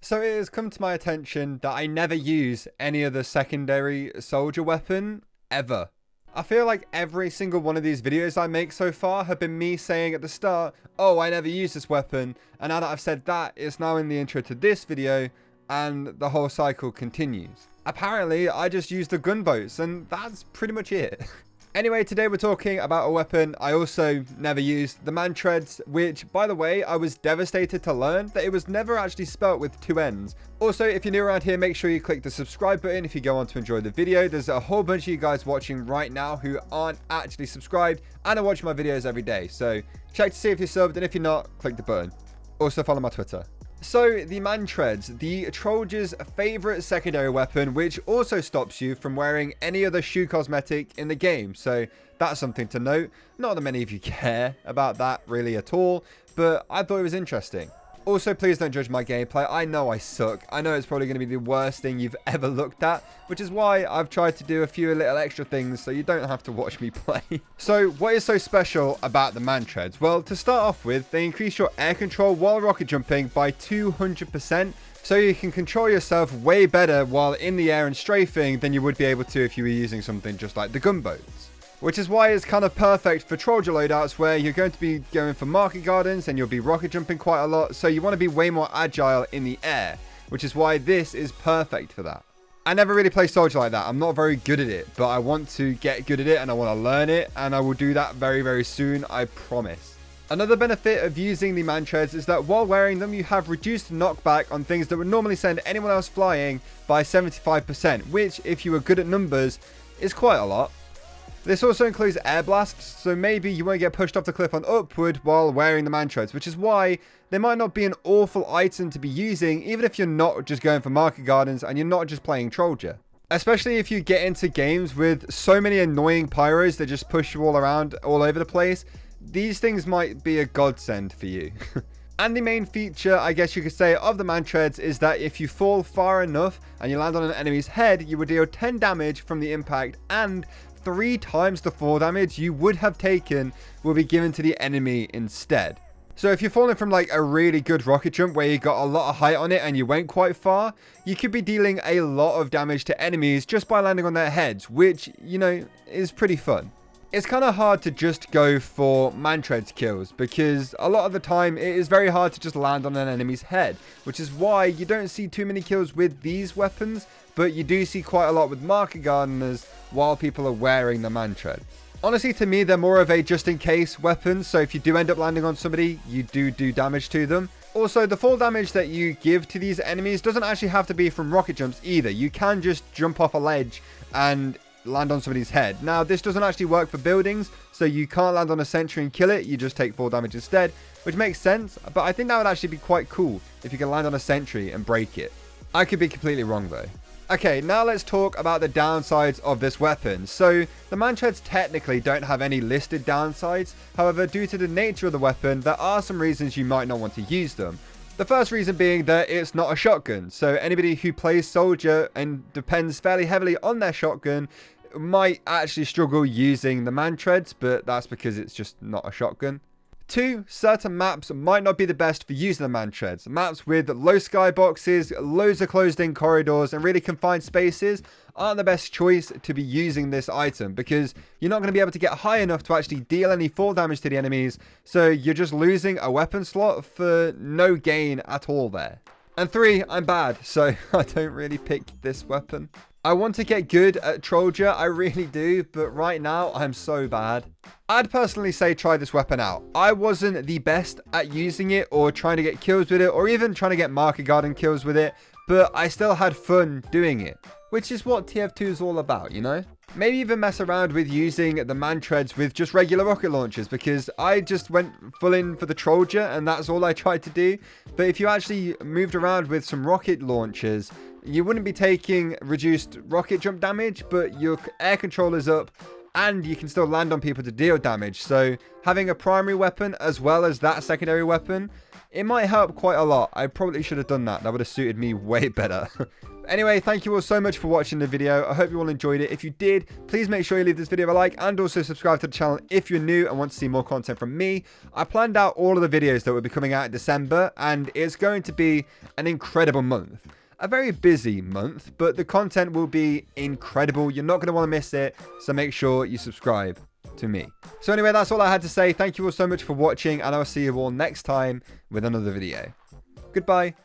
So it has come to my attention that I never use any other secondary soldier weapon ever. I feel like every single one of these videos I make so far have been me saying at the start, oh, I never use this weapon. And now that I've said that, it's now in the intro to this video and the whole cycle continues. Apparently, I just use the gunboats and that's pretty much it. Anyway, today we're talking about a weapon I also never used, the Mantreads, which, by the way, I was devastated to learn that it was never actually spelt with two N's. Also, if you're new around here, make sure you click the subscribe button if you go on to enjoy the video. There's a whole bunch of you guys watching right now who aren't actually subscribed and are watching my videos every day. So check to see if you're subbed, and if you're not, click the button. Also follow my Twitter. So, the Mantreads, the Trollger's favourite secondary weapon, which also stops you from wearing any other shoe cosmetic in the game. So, that's something to note. Not that many of you care about that really at all, but I thought it was interesting. Also, please don't judge my gameplay. I know I suck. I know it's probably going to be the worst thing you've ever looked at, which is why I've tried to do a few little extra things so you don't have to watch me play. So, what is so special about the Mantreads? Well, to start off with, they increase your air control while rocket jumping by 200%, so you can control yourself way better while in the air and strafing than you would be able to if you were using something just like the gunboats. Which is why it's kind of perfect for Trollger loadouts where you're going to be going for market gardens and you'll be rocket jumping quite a lot. So you want to be way more agile in the air, which is why this is perfect for that. I never really play soldier like that. I'm not very good at it, but I want to get good at it and I want to learn it. And I will do that very, very soon. I promise. Another benefit of using the Mantreads is that while wearing them, you have reduced knockback on things that would normally send anyone else flying by 75%, which if you were good at numbers is quite a lot. This also includes air blasts, so maybe you won't get pushed off the cliff on upward while wearing the Mantreads, which is why they might not be an awful item to be using, even if you're not just going for market gardens and you're not just playing Trollger. Especially if you get into games with so many annoying pyros that just push you all around all over the place, these things might be a godsend for you. And the main feature, I guess you could say, of the Mantreads is that if you fall far enough and you land on an enemy's head, you will deal 10 damage from the impact, and 3 times the fall damage you would have taken will be given to the enemy instead. So if you're falling from like a really good rocket jump where you got a lot of height on it and you went quite far, you could be dealing a lot of damage to enemies just by landing on their heads, which, you know, is pretty fun. It's kind of hard to just go for Mantreads kills because a lot of the time it is very hard to just land on an enemy's head, which is why you don't see too many kills with these weapons, but you do see quite a lot with market gardeners while people are wearing the Mantread. Honestly, to me, they're more of a just-in-case weapon, so if you do end up landing on somebody, you do damage to them. Also, the fall damage that you give to these enemies doesn't actually have to be from rocket jumps either. You can just jump off a ledge and land on somebody's head. Now, this doesn't actually work for buildings, so you can't land on a sentry and kill it. You just take fall damage instead, which makes sense, but I think that would actually be quite cool if you can land on a sentry and break it. I could be completely wrong, though. Okay, now let's talk about the downsides of this weapon. So, the Mantreads technically don't have any listed downsides. However, due to the nature of the weapon, there are some reasons you might not want to use them. The first reason being that it's not a shotgun. So, anybody who plays soldier and depends fairly heavily on their shotgun might actually struggle using the Mantreads, but that's because it's just not a shotgun. 2, certain maps might not be the best for using the Mantreads. Maps with low skyboxes, loads of closed in corridors and really confined spaces aren't the best choice to be using this item because you're not going to be able to get high enough to actually deal any fall damage to the enemies, so you're just losing a weapon slot for no gain at all there. And 3, I'm bad, so I don't really pick this weapon. I want to get good at Trollger, I really do, but right now I'm so bad. I'd personally say try this weapon out. I wasn't the best at using it or trying to get kills with it or even trying to get market garden kills with it, but I still had fun doing it, which is what TF2 is all about, you know? Maybe even mess around with using the Mantreads with just regular rocket launchers because I just went full in for the Trollger and that's all I tried to do. But if you actually moved around with some rocket launchers, you wouldn't be taking reduced rocket jump damage, but your air control is up and you can still land on people to deal damage. So having a primary weapon as well as that secondary weapon, it might help quite a lot. I probably should have done that. That would have suited me way better. Anyway, thank you all so much for watching the video. I hope you all enjoyed it. If you did, please make sure you leave this video a like and also subscribe to the channel if you're new and want to see more content from me. I planned out all of the videos that will be coming out in December, and it's going to be an incredible month. A very busy month, but the content will be incredible. You're not going to want to miss it, so make sure you subscribe to me. So anyway, that's all I had to say. Thank you all so much for watching, and I'll see you all next time with another video. Goodbye.